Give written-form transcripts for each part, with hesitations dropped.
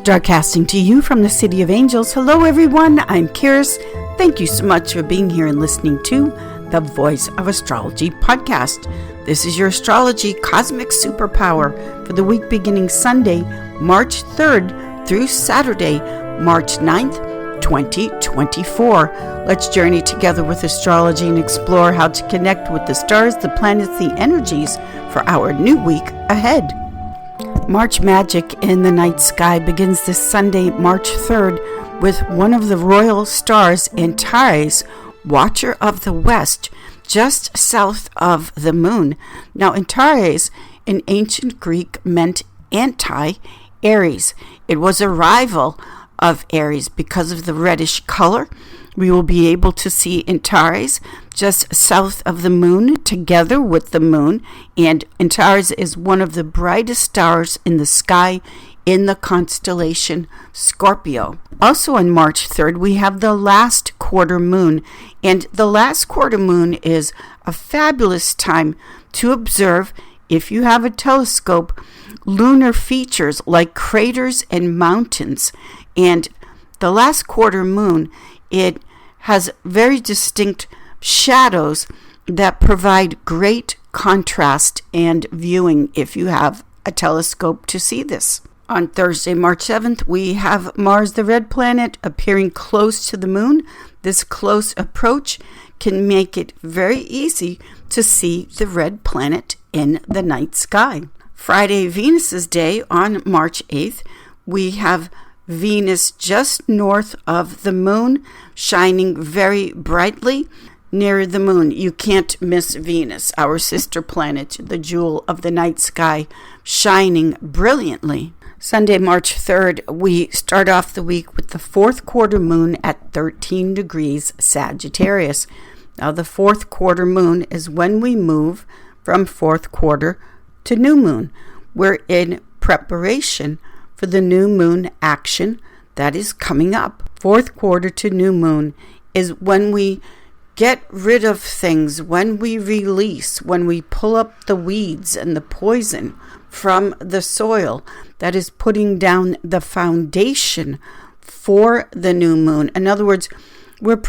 Broadcasting to you from the City of Angels. Hello everyone, I'm Kiris. Thank you so much for being here and listening to the Voice of Astrology podcast. This is your astrology cosmic superpower for the week beginning Sunday, March 3rd through Saturday, March 9th, 2024. Let's journey together with astrology and explore how to connect with the stars, the planets, the energies for our new week ahead. March magic in the night sky begins this Sunday, March 3rd, with one of the royal stars, Antares, Watcher of the West, just south of the moon. Now, Antares in ancient Greek meant anti-Aries. It was a rival of Aries because of the reddish color. We will be able to see Antares just south of the moon together with the moon, and Antares is one of the brightest stars in the sky in the constellation Scorpio. Also on March 3rd, we have the last quarter moon, and the last quarter moon is a fabulous time to observe, if you have a telescope, lunar features like craters and mountains. And the last quarter moon, it has very distinct shadows that provide great contrast and viewing if you have a telescope to see this. On Thursday, March 7th, we have Mars, the red planet, appearing close to the moon. This close approach can make it very easy to see the red planet in the night sky. Friday, Venus's day, on March 8th, we have Venus just north of the moon, shining very brightly near the moon. You can't miss Venus, our sister planet, the jewel of the night sky, shining brilliantly. Sunday, March 3rd, we start off the week with the fourth quarter moon at 13 degrees Sagittarius. Now, the fourth quarter moon is when we move from fourth quarter to new moon. We're in preparation for the new moon action that is coming up. Fourth quarter to new moon is when we get rid of things, when we release, when we pull up the weeds and the poison from the soil that is putting down the foundation for the new moon. In other words, we're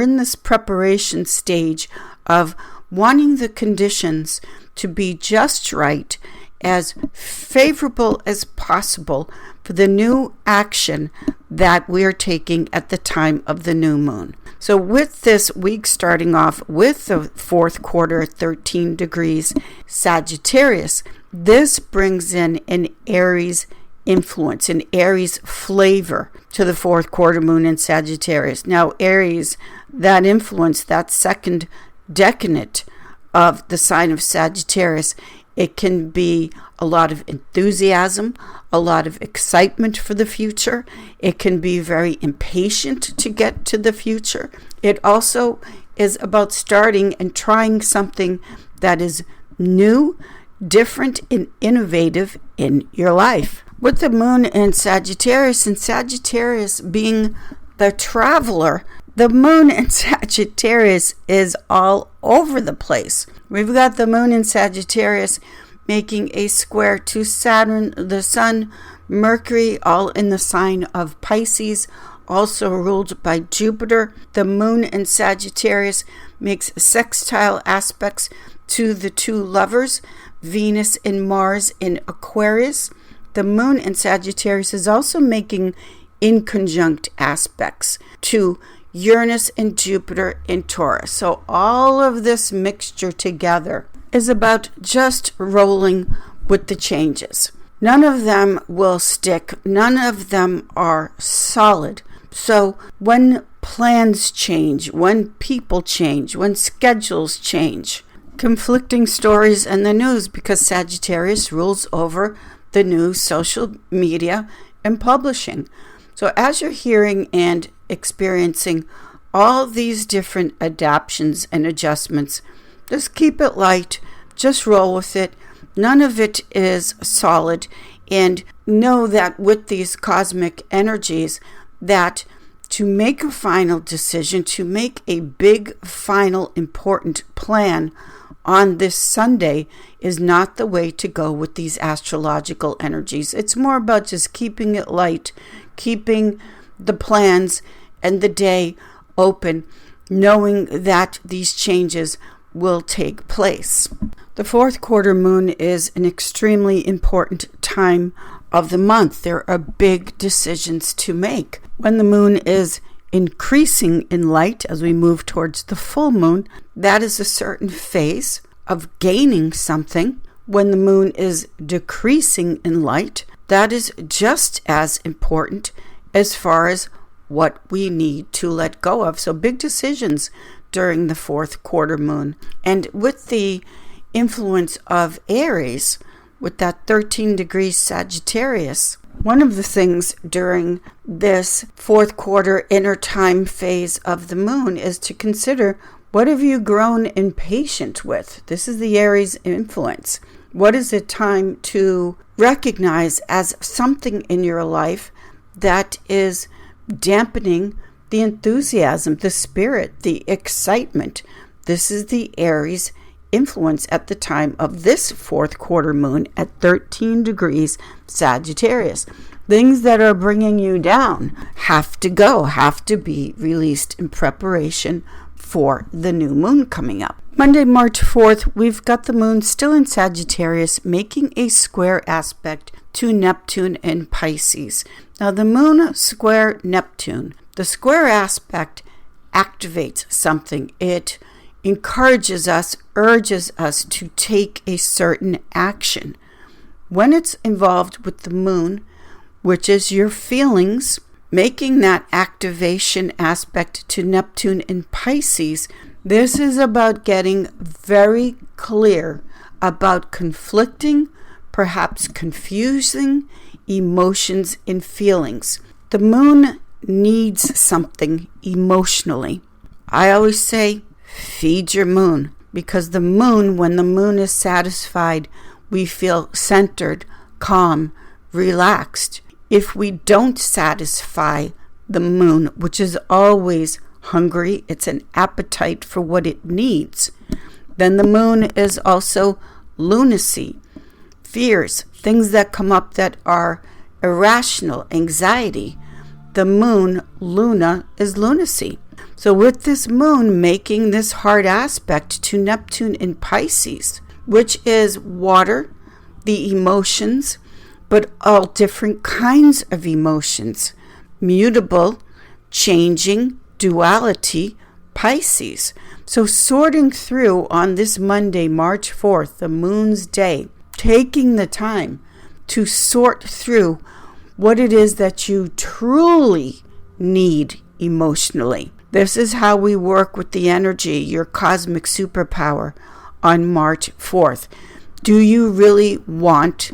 in this preparation stage of wanting the conditions to be just right, as favorable as possible for the new action that we are taking at the time of the new moon. So with this week starting off with the fourth quarter at 13 degrees Sagittarius, this brings in an Aries influence, an Aries flavor to the fourth quarter moon in Sagittarius. Now, Aries, that influence, that second decanate of the sign of Sagittarius, it can be a lot of enthusiasm, a lot of excitement for the future. It can be very impatient to get to the future. It also is about starting and trying something that is new, different, and innovative in your life. With the moon in Sagittarius, and Sagittarius being the traveler, the moon in Sagittarius is all over the place. We've got the moon in Sagittarius making a square to Saturn, the Sun, Mercury, all in the sign of Pisces, also ruled by Jupiter. The moon in Sagittarius makes sextile aspects to the two lovers, Venus and Mars in Aquarius. The moon in Sagittarius is also making inconjunct aspects to Uranus and Jupiter in Taurus. So all of this mixture together is about just rolling with the changes. None of them will stick. None of them are solid. So when plans change, when people change, when schedules change, conflicting stories in the news, because Sagittarius rules over the news, social media, and publishing. So as you're hearing and experiencing all these different adaptations and adjustments, just keep it light, just roll with it. None of it is solid, and know that with these cosmic energies, that to make a final decision, to make a big, final, important plan on this Sunday is not the way to go with these astrological energies. It's more about just keeping it light, keeping the plans and the day open, knowing that these changes will take place. The fourth quarter moon is an extremely important time of the month. There are big decisions to make. When the moon is increasing in light as we move towards the full moon, that is a certain phase of gaining something. When the moon is decreasing in light, that is just as important as far as what we need to let go of. So big decisions during the fourth quarter moon. And with the influence of Aries, with that 13 degrees Sagittarius, one of the things during this fourth quarter inner time phase of the moon is to consider, what have you grown impatient with? This is the Aries influence. What is it time to recognize as something in your life that is dampening the enthusiasm, the spirit, the excitement? This is the Aries influence at the time of this fourth quarter moon at 13 degrees Sagittarius. Things that are bringing you down have to go, have to be released in preparation for the new moon coming up. Monday, March 4th, we've got the moon still in Sagittarius, making a square aspect to Neptune in Pisces. Now, the moon square Neptune, the square aspect activates something. It encourages us, urges us to take a certain action. When it's involved with the moon, which is your feelings, making that activation aspect to Neptune in Pisces, this is about getting very clear about conflicting, perhaps confusing emotions and feelings. The moon needs something emotionally. I always say, feed your moon, because the moon, when the moon is satisfied, we feel centered, calm, relaxed. If we don't satisfy the moon, which is always hungry, it's an appetite for what it needs, then the moon is also lunacy, fears, things that come up that are irrational, anxiety. The moon, Luna, is lunacy. So with this moon making this hard aspect to Neptune in Pisces, which is water, the emotions, but all different kinds of emotions, mutable, changing, duality, Pisces. So sorting through on this Monday, March 4th, the moon's day, taking the time to sort through what it is that you truly need emotionally. This is how we work with the energy, your cosmic superpower, on March 4th. Do you really want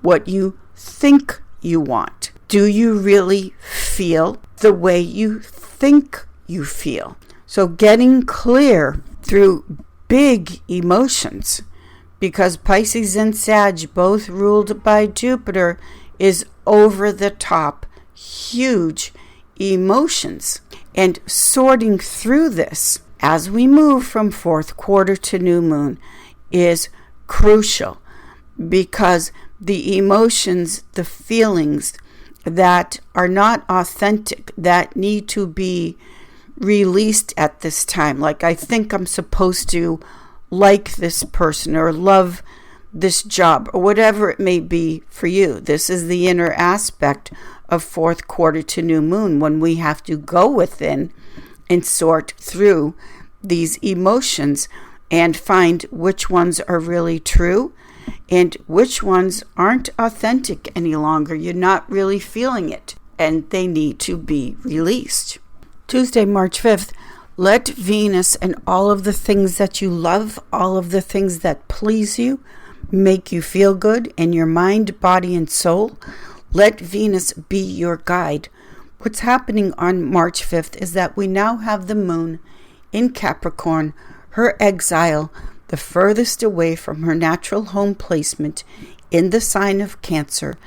what you think you want? Do you really feel the way you think you feel? So getting clear through big emotions, because Pisces and Sag, both ruled by Jupiter, is over the top, huge emotions. And sorting through this as we move from fourth quarter to new moon is crucial, because the emotions, the feelings that are not authentic, that need to be released at this time, like I think I'm supposed to like this person or love this job or whatever it may be for you. This is the inner aspect of fourth quarter to new moon, when we have to go within and sort through these emotions and find which ones are really true and which ones aren't authentic any longer. You're not really feeling it and they need to be released. Tuesday, March 5th, let Venus and all of the things that you love, all of the things that please you, make you feel good in your mind, body, and soul. Let Venus be your guide. What's happening on March 5th is that we now have the moon in Capricorn, her exile, the furthest away from her natural home placement in the sign of Cancer.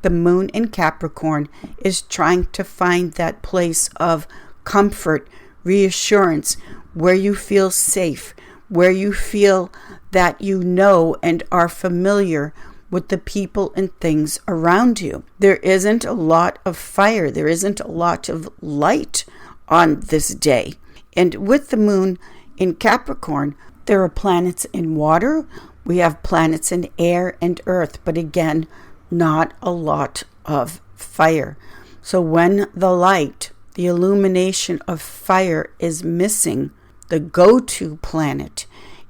The moon in Capricorn is trying to find that place of comfort, reassurance, where you feel safe, where you feel that you know and are familiar with the people and things around you. There isn't a lot of fire. There isn't a lot of light on this day. And with the moon in Capricorn, there are planets in water. We have planets in air and earth, but again, not a lot of fire. So when the light, the illumination of fire is missing, the go-to planet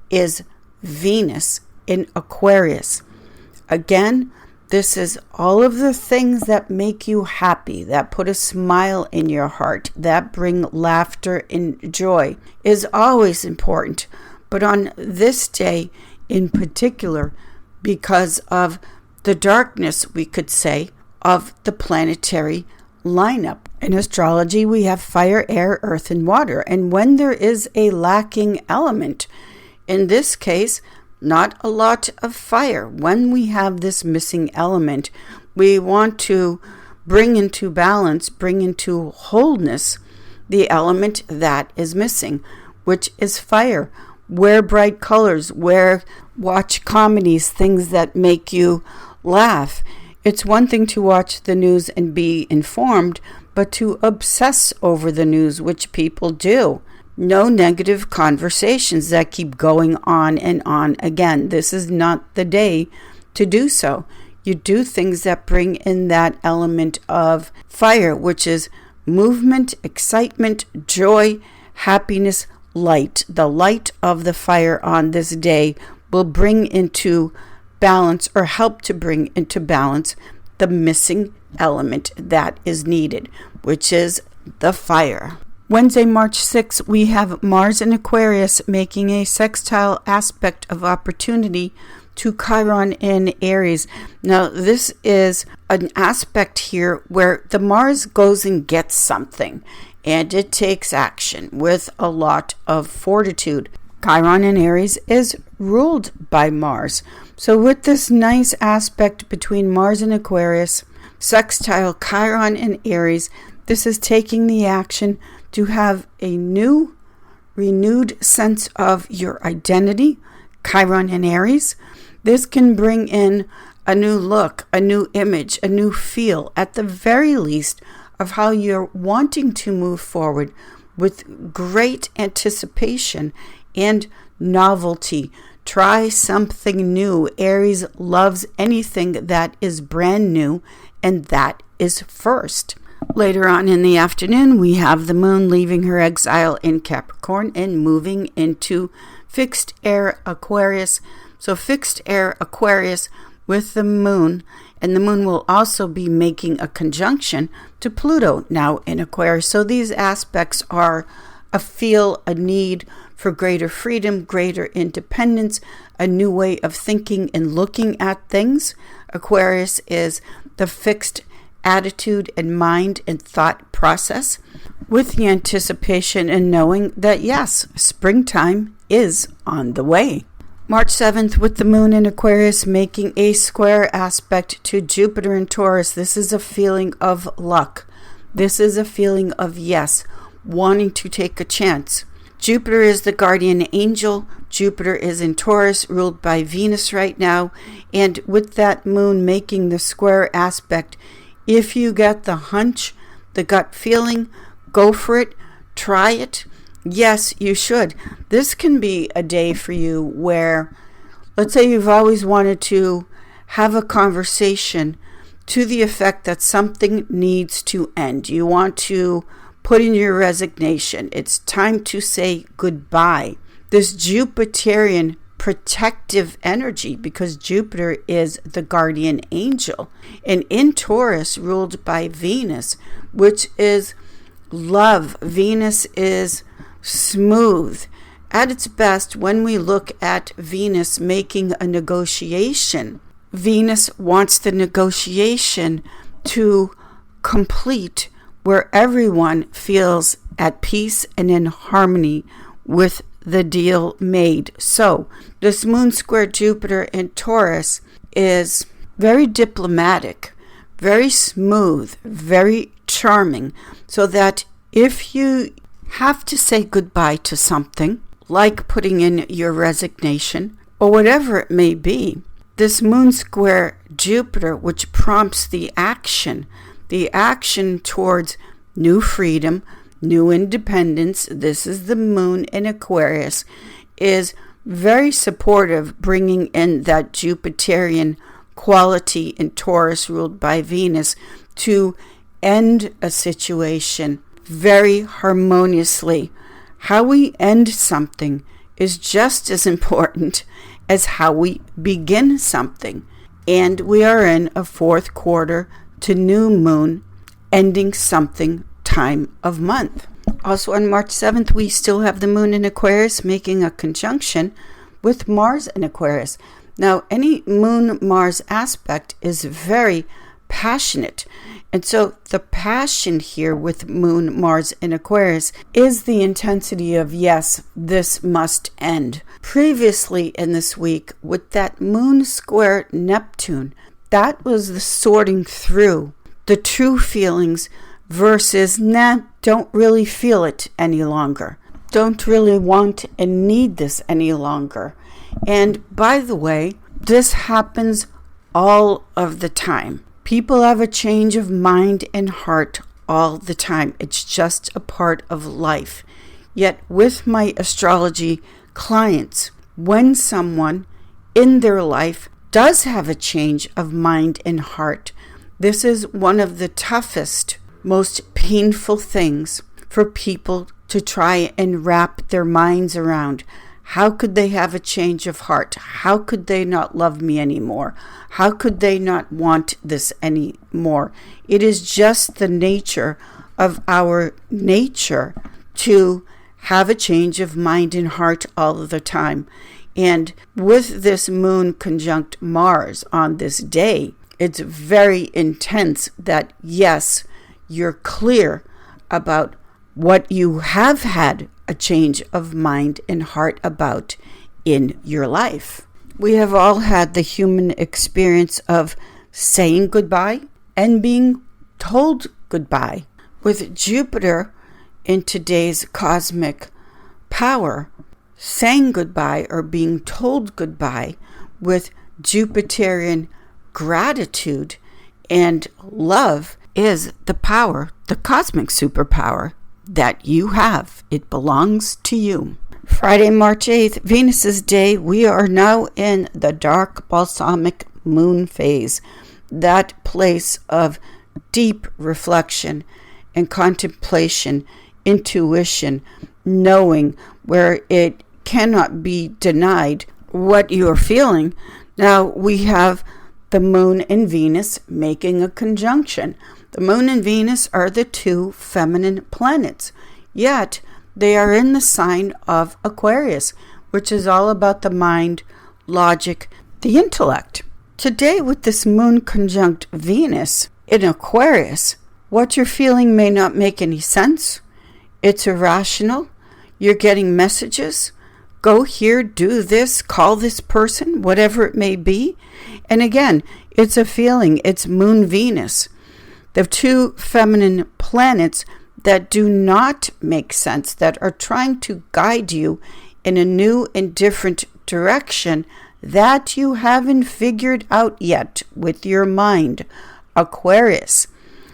is Venus in Aquarius. Again, this is all of the things that make you happy, that put a smile in your heart, that bring laughter and joy, is always important. But on this day in particular, because of the darkness, we could say, of the planetary lineup. In astrology, we have fire, air, earth, and water. And when there is a lacking element, in this case, not a lot of fire. When we have this missing element, we want to bring into balance, bring into wholeness the element that is missing, which is fire. Wear bright colors, watch comedies, things that make you laugh. It's one thing to watch the news and be informed, but to obsess over the news, which people do. No negative conversations that keep going on and on. Again, this is not the day to do so. You do things that bring in that element of fire, which is movement, excitement, joy, happiness, light. The light of the fire on this day will bring into balance, or help to bring into balance, the missing element that is needed, which is the fire. Wednesday, March 6th, we have Mars in Aquarius making a sextile aspect of opportunity to Chiron in Aries. Now, this is an aspect here where the Mars goes and gets something, and it takes action with a lot of fortitude. Chiron in Aries is ruled by Mars. So with this nice aspect between Mars and Aquarius, sextile Chiron and Aries, this is taking the action to have a new, renewed sense of your identity. Chiron and Aries, this can bring in a new look, a new image, a new feel, at the very least, of how you're wanting to move forward with great anticipation and novelty. Try something new. Aries loves anything that is brand new, and that is first. Later on in the afternoon, we have the moon leaving her exile in Capricorn and moving into fixed air Aquarius. So fixed air Aquarius with the moon, and the moon will also be making a conjunction to Pluto now in Aquarius. So these aspects are a need for greater freedom, greater independence, a new way of thinking and looking at things. Aquarius is the fixed attitude and mind and thought process, with the anticipation and knowing that yes, springtime is on the way. March 7th, with the moon in Aquarius making a square aspect to Jupiter in Taurus, this is a feeling of luck. This is a feeling of yes, wanting to take a chance. Jupiter is the guardian angel. Jupiter is in Taurus, ruled by Venus right now. And with that moon making the square aspect, if you get the hunch, the gut feeling, go for it, try it. Yes, you should. This can be a day for you where, let's say you've always wanted to have a conversation to the effect that something needs to end. You want to put in your resignation. It's time to say goodbye. This Jupiterian protective energy, because Jupiter is the guardian angel, and in Taurus, ruled by Venus, which is love. Venus is smooth. At its best, when we look at Venus making a negotiation, Venus wants the negotiation to complete where everyone feels at peace and in harmony with the deal made. So this moon square Jupiter in Taurus is very diplomatic, very smooth, very charming, so that if you have to say goodbye to something, like putting in your resignation, or whatever it may be. This moon square Jupiter, which prompts the action towards new freedom, new independence, this is the moon in Aquarius, is very supportive, bringing in that Jupiterian quality in Taurus ruled by Venus to end a situation very harmoniously. How we end something is just as important as how we begin something. And we are in a fourth quarter to new moon, ending something time of month. Also on March 7th, we still have the moon in Aquarius making a conjunction with Mars in Aquarius. Now, any moon-Mars aspect is very passionate. And so the passion here with moon Mars in Aquarius is the intensity of, yes, this must end. Previously in this week, with that moon square Neptune, that was the sorting through the true feelings versus, don't really feel it any longer. Don't really want and need this any longer. And by the way, this happens all of the time. People have a change of mind and heart all the time. It's just a part of life. Yet with my astrology clients, when someone in their life does have a change of mind and heart, this is one of the toughest, most painful things for people to try and wrap their minds around. How could they have a change of heart? How could they not love me anymore? How could they not want this anymore? It is just the nature of our nature to have a change of mind and heart all of the time. And with this moon conjunct Mars on this day, it's very intense that, yes, you're clear about what you have had a change of mind and heart about in your life. We have all had the human experience of saying goodbye and being told goodbye. With Jupiter in today's cosmic power, saying goodbye or being told goodbye with Jupiterian gratitude and love is the power, the cosmic superpower that you have. It belongs to you. Friday, March 8th, Venus's day, we are now in the dark balsamic moon phase, that place of deep reflection and contemplation, intuition, knowing where it cannot be denied what you are feeling. Now we have the moon and Venus making a conjunction. The moon and Venus are the two feminine planets, yet they are in the sign of Aquarius, which is all about the mind, logic, the intellect. Today, with this moon conjunct Venus in Aquarius, what you're feeling may not make any sense. It's irrational. You're getting messages. Go here, do this, call this person, whatever it may be. And again, it's a feeling. It's moon Venus. The two feminine planets that do not make sense, that are trying to guide you in a new and different direction that you haven't figured out yet with your mind, Aquarius.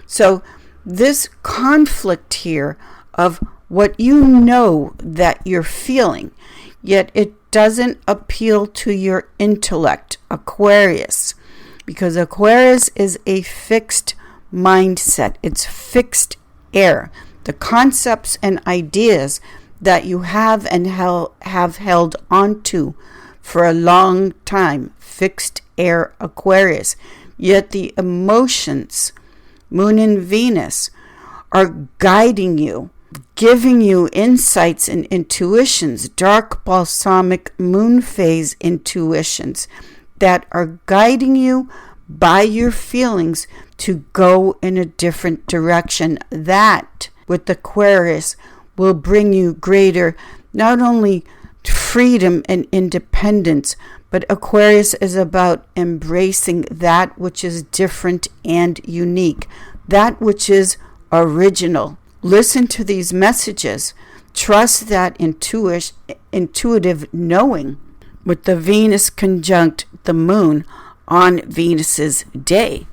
So this conflict here of what you know that you're feeling, yet it doesn't appeal to your intellect, Aquarius, because Aquarius is a fixed mindset. It's fixed air. The concepts and ideas that you have and have held onto for a long time, fixed air Aquarius. Yet the emotions, Moon and Venus, are guiding you, giving you insights and intuitions, dark balsamic moon phase intuitions that are guiding you by your feelings to go in a different direction. That, with Aquarius, will bring you greater, not only freedom and independence, but Aquarius is about embracing that which is different and unique, that which is original. Listen to these messages Trust that intuitive knowing with the Venus conjunct the moon on Venus's day.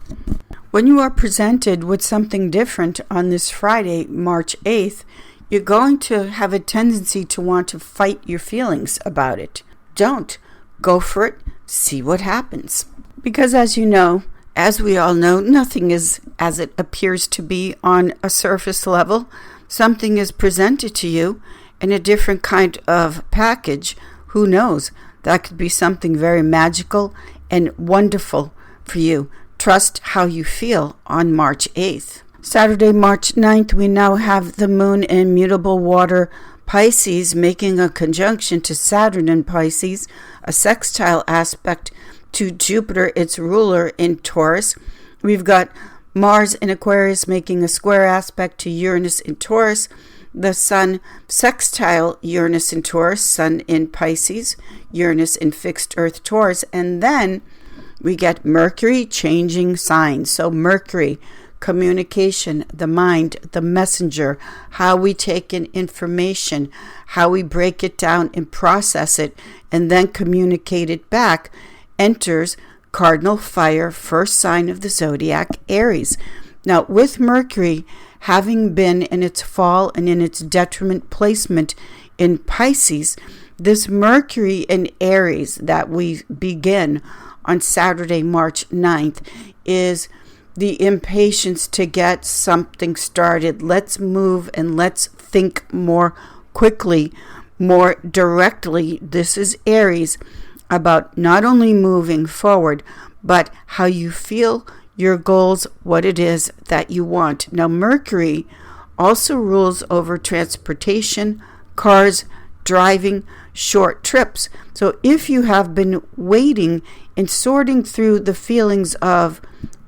When you are presented with something different on this Friday, March 8th, you're going to have a tendency to want to fight your feelings about it. Don't. Go for it. See what happens. Because as you know, as we all know, nothing is as it appears to be on a surface level. Something is presented to you in a different kind of package. Who knows? That could be something very magical and wonderful for you. Trust how you feel on March 8th. Saturday, March 9th, we now have the moon in mutable water Pisces making a conjunction to Saturn in Pisces, a sextile aspect to Jupiter, its ruler, in Taurus. We've got Mars in Aquarius making a square aspect to Uranus in Taurus. The Sun sextile Uranus in Taurus, Sun in Pisces, Uranus in fixed Earth Taurus. And then we get Mercury changing signs. So Mercury, communication, the mind, the messenger, how we take in information, how we break it down and process it, and then communicate it back, enters cardinal fire, first sign of the zodiac, Aries. Now, with Mercury having been in its fall and in its detriment placement in Pisces, this Mercury in Aries that we begin on Saturday, March 9th, is the impatience to get something started. Let's move and let's think more quickly, more directly. This is Aries, about not only moving forward, but how you feel, your goals, what it is that you want. Now, Mercury also rules over transportation, cars, driving, short trips. So if you have been waiting and sorting through the feelings of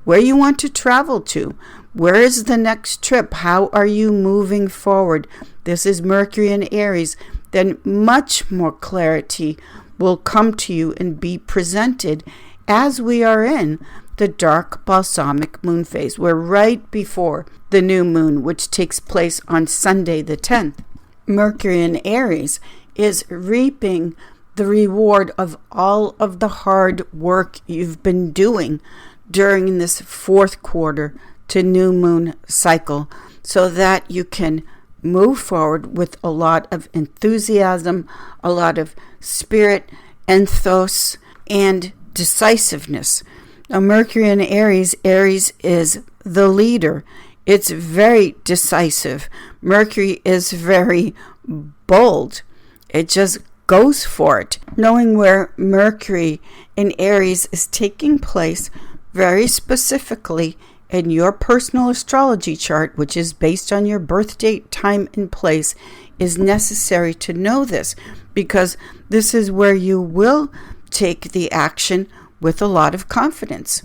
where you want to travel to, where is the next trip, how are you moving forward, this is Mercury in Aries, then much more clarity will come to you and be presented as we are in the dark balsamic moon phase. We're right before the new moon, which takes place on Sunday the 10th. Mercury in Aries is reaping the reward of all of the hard work you've been doing during this fourth quarter to new moon cycle, so that you can move forward with a lot of enthusiasm, a lot of spirit, ethos, and decisiveness. Now, Mercury in Aries is the leader. It's very decisive. Mercury is very bold. It just goes for it. Knowing where Mercury in Aries is taking place very specifically in your personal astrology chart, which is based on your birth date, time, and place, is necessary to know this, because this is where you will take the action with a lot of confidence.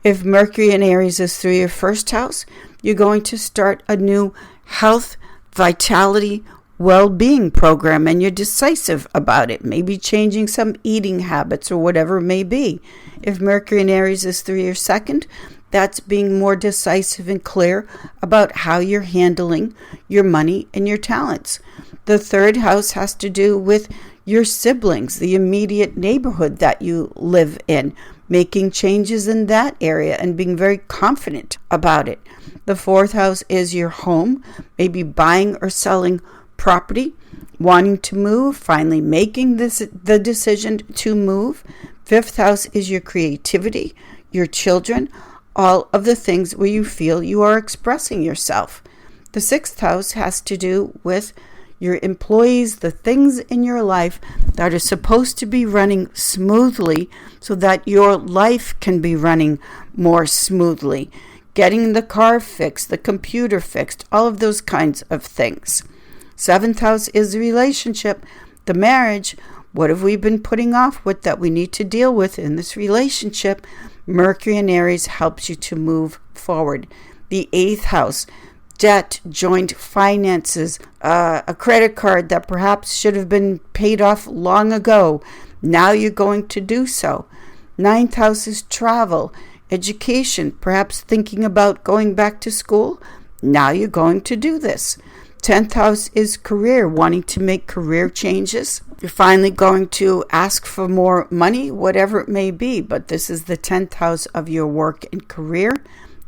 If Mercury in Aries is through your first house, you're going to start a new health, vitality, well-being program, and you're decisive about it, maybe changing some eating habits or whatever it may be. If Mercury in Aries is through your second, that's being more decisive and clear about how you're handling your money and your talents. The third house has to do with your siblings, the immediate neighborhood that you live in, making changes in that area and being very confident about it. The fourth house is your home, maybe buying or selling property, wanting to move, finally making the decision to move. Fifth house is your creativity, your children, all of the things where you feel you are expressing yourself. The sixth house has to do with your employees, the things in your life that are supposed to be running smoothly so that your life can be running more smoothly. Getting the car fixed, the computer fixed, all of those kinds of things. Seventh house is the relationship, the marriage. What have we been putting off? What that we need to deal with in this relationship? Mercury in Aries helps you to move forward. The eighth house, debt, joint finances, a credit card that perhaps should have been paid off long ago. Now you're going to do so. Ninth house is travel, education, perhaps thinking about going back to school. Now you're going to do this. 10th house is career, wanting to make career changes. You're finally going to ask for more money, whatever it may be, but this is the 10th house of your work and career.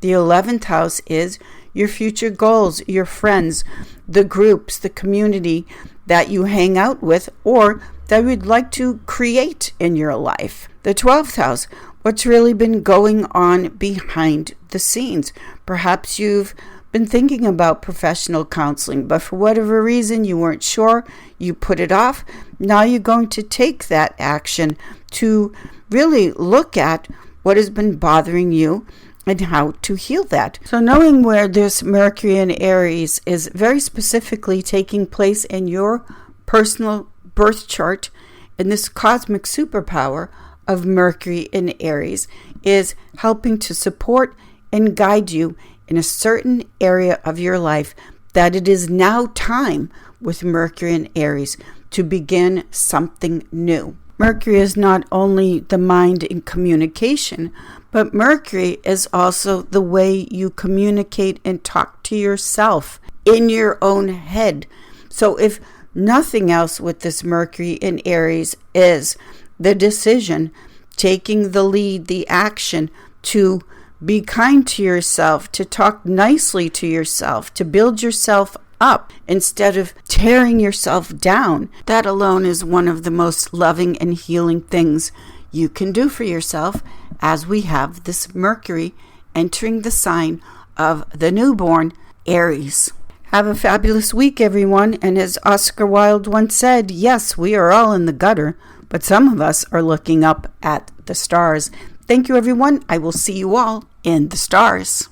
The 11th house is your future goals, your friends, the groups, the community that you hang out with or that you'd like to create in your life. The 12th house, what's really been going on behind the scenes. Perhaps you've been thinking about professional counseling, but for whatever reason you weren't sure, you put it off. Now you're going to take that action to really look at what has been bothering you and how to heal that. So knowing where this Mercury in Aries is very specifically taking place in your personal birth chart, and this cosmic superpower of Mercury in Aries is helping to support and guide you in a certain area of your life, that it is now time with Mercury in Aries to begin something new. Mercury is not only the mind in communication, but Mercury is also the way you communicate and talk to yourself in your own head. So if nothing else with this Mercury in Aries is the decision, taking the lead, the action to be kind to yourself, to talk nicely to yourself, to build yourself up instead of tearing yourself down. That alone is one of the most loving and healing things you can do for yourself, as we have this Mercury entering the sign of the newborn Aries. Have a fabulous week, everyone. And as Oscar Wilde once said, yes, we are all in the gutter, but some of us are looking up at the stars. Thank you, everyone. I will see you all in the stars.